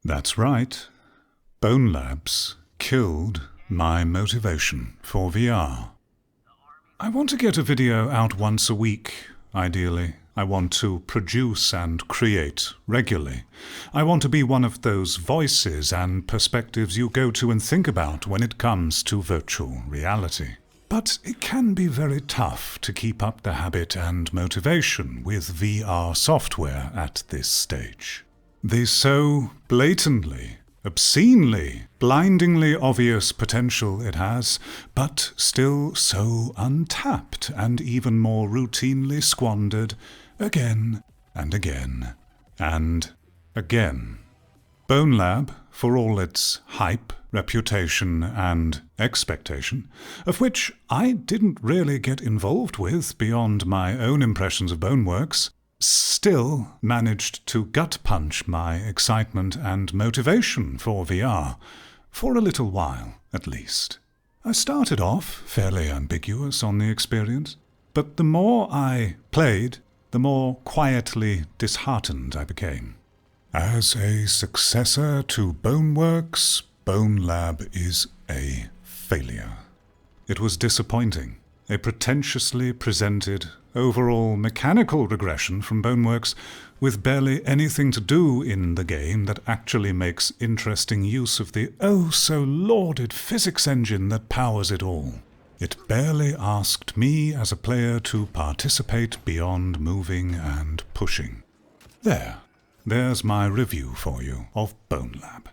That's right. Bonelab's killed my motivation for VR. I want to get a video out once a week, ideally. I want to produce and create regularly. I want to be one of those voices and perspectives you go to and think about when it comes to virtual reality. But it can be very tough to keep up the habit and motivation with VR software at this stage. The so blatantly, obscenely, blindingly obvious potential it has, but still so untapped and even more routinely squandered again and again and again. Bonelab, for all its hype, reputation, and expectation, of which I didn't really get involved with beyond my own impressions of Boneworks, still managed to gut-punch my excitement and motivation for VR, for a little while at least. I started off fairly ambiguous on the experience, but the more I played, the more quietly disheartened I became. As a successor to Boneworks, Bonelab is a failure. It was disappointing. A pretentiously presented, overall mechanical regression from Boneworks with barely anything to do in the game that actually makes interesting use of the oh-so-lauded physics engine that powers it all. It barely asked me as a player to participate beyond moving and pushing. There's my review for you of Bonelab.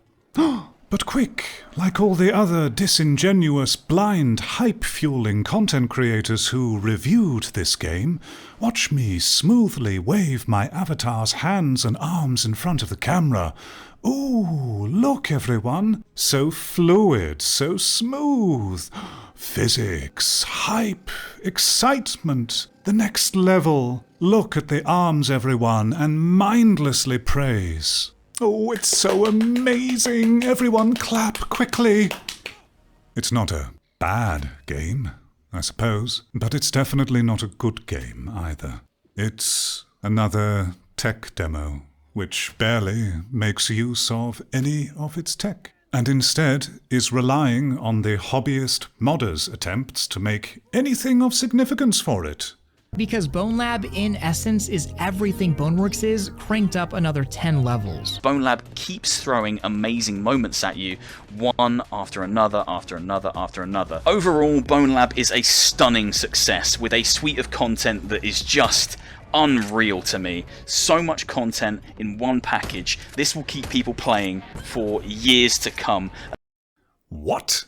But quick, like all the other disingenuous, blind, hype-fueling content creators who reviewed this game, watch me smoothly wave my avatar's hands and arms in front of the camera. Ooh, look everyone, so fluid, so smooth. Physics, hype, excitement, the next level. Look at the arms everyone and mindlessly praise. Oh, it's so amazing! Everyone clap quickly! It's not a bad game, I suppose, but it's definitely not a good game either. It's another tech demo, which barely makes use of any of its tech, and instead is relying on the hobbyist modders' attempts to make anything of significance for it. Because Bonelab, in essence, is everything Boneworks is, cranked up another 10 levels. Bonelab keeps throwing amazing moments at you, one after another, after another, after another. Overall, Bonelab is a stunning success, with a suite of content that is just unreal to me. So much content in one package. This will keep people playing for years to come. What?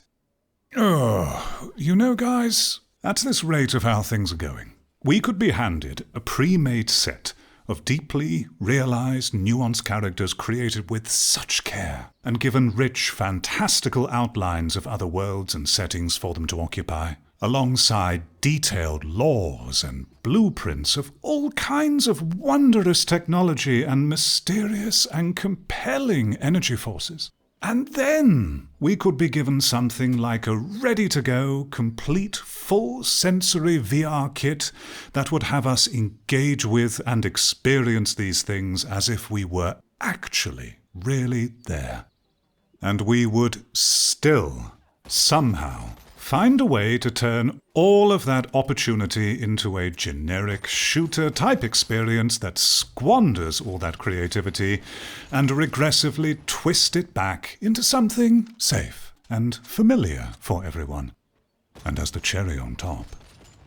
Oh, you know, guys, at this rate of how things are going, we could be handed a pre-made set of deeply realized, nuanced characters created with such care and given rich, fantastical outlines of other worlds and settings for them to occupy, alongside detailed laws and blueprints of all kinds of wondrous technology and mysterious and compelling energy forces. And then we could be given something like a ready-to-go, complete, full-sensory VR kit that would have us engage with and experience these things as if we were actually really there. And we would still, somehow, find a way to turn all of that opportunity into a generic shooter-type experience that squanders all that creativity and regressively twist it back into something safe and familiar for everyone. And as the cherry on top,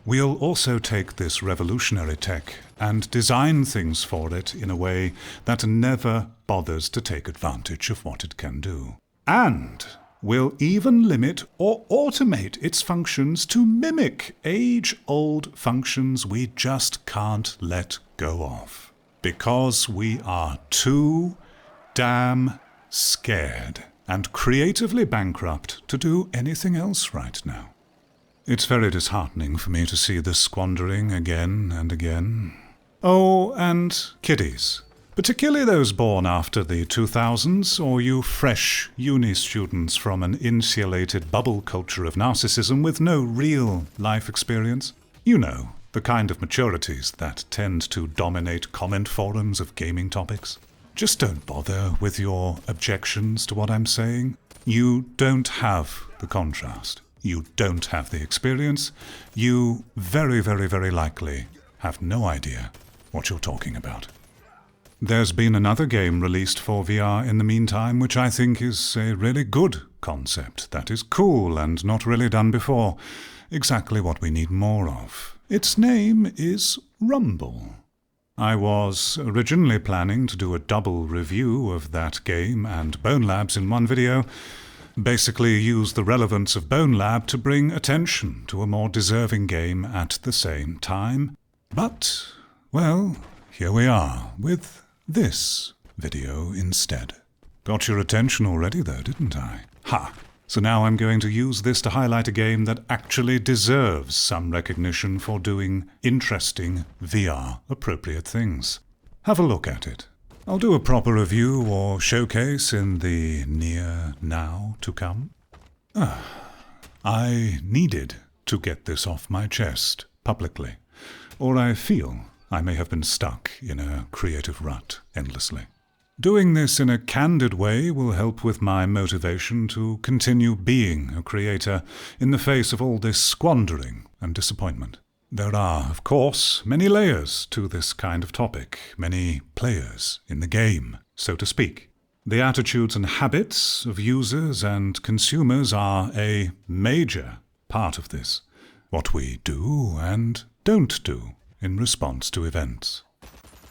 we'll also take this revolutionary tech and design things for it in a way that never bothers to take advantage of what it can do. And we'll even limit or automate its functions to mimic age-old functions we just can't let go of. Because we are too damn scared and creatively bankrupt to do anything else right now. It's very disheartening for me to see this squandering again and again. Oh, and kiddies. Particularly those born after the 2000s, or you fresh uni students from an insulated bubble culture of narcissism with no real life experience. You know, the kind of maturities that tend to dominate comment forums of gaming topics. just don't bother with your objections to what I'm saying. You don't have the contrast. You don't have the experience. You very, very, very likely have no idea what you're talking about. There's been another game released for VR in the meantime, which I think is a really good concept. That is cool and not really done before. Exactly what we need more of. Its name is Rumble. I was originally planning to do a double review of that game and Bonelab's in one video, basically use the relevance of Bonelab to bring attention to a more deserving game at the same time. But, well, here we are with this video instead. Got your attention already though, didn't I? Ha! So now I'm going to use this to highlight a game that actually deserves some recognition for doing interesting VR-appropriate things. Have a look at it. I'll do a proper review or showcase in the near now to come. I needed to get this off my chest publicly, or I feel I may have been stuck in a creative rut endlessly. Doing this in a candid way will help with my motivation to continue being a creator in the face of all this squandering and disappointment. There are, of course, many layers to this kind of topic, many players in the game, so to speak. The attitudes and habits of users and consumers are a major part of this. What we do and don't do in response to events.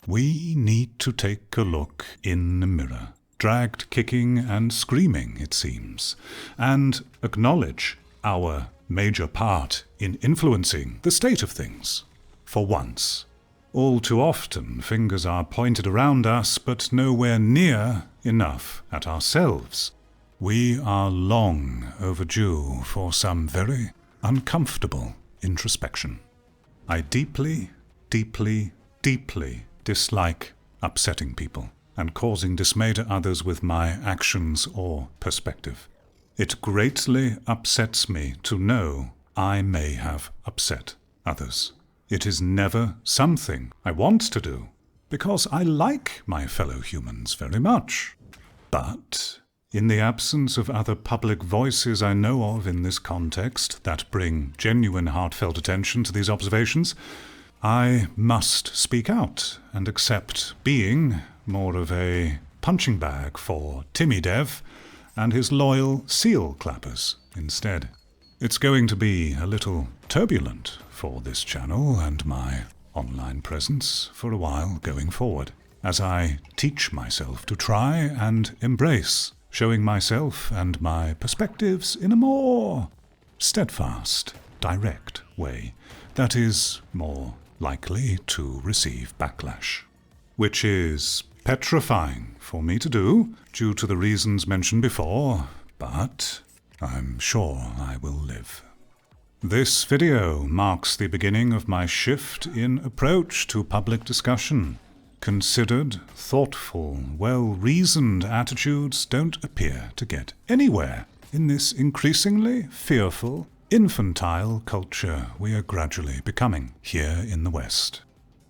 We need to take a look in the mirror, dragged kicking and screaming, it seems, and acknowledge our major part in influencing the state of things, for once. All too often, fingers are pointed around us, but nowhere near enough at ourselves. We are long overdue for some very uncomfortable introspection. I deeply, deeply, deeply dislike upsetting people and causing dismay to others with my actions or perspective. It greatly upsets me to know I may have upset others. It is never something I want to do, because I like my fellow humans very much. But in the absence of other public voices I know of in this context that bring genuine heartfelt attention to these observations, I must speak out and accept being more of a punching bag for Timmy Dev and his loyal seal clappers instead. It's going to be a little turbulent for this channel and my online presence for a while going forward, as I teach myself to try and embrace showing myself and my perspectives in a more steadfast, direct way that is more likely to receive backlash, which is petrifying for me to do due to the reasons mentioned before, but I'm sure I will live. This video marks the beginning of my shift in approach to public discussion. Considered, thoughtful, well-reasoned attitudes don't appear to get anywhere in this increasingly fearful, infantile culture we are gradually becoming here in the West.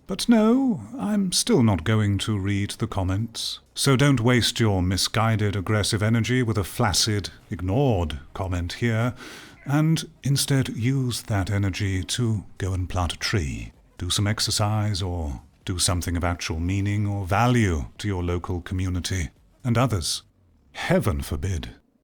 But no, I'm still not going to read the comments, so don't waste your misguided aggressive energy with a flaccid, ignored comment here, and instead use that energy to go and plant a tree, do some exercise, or do something of actual meaning or value to your local community and others. Heaven forbid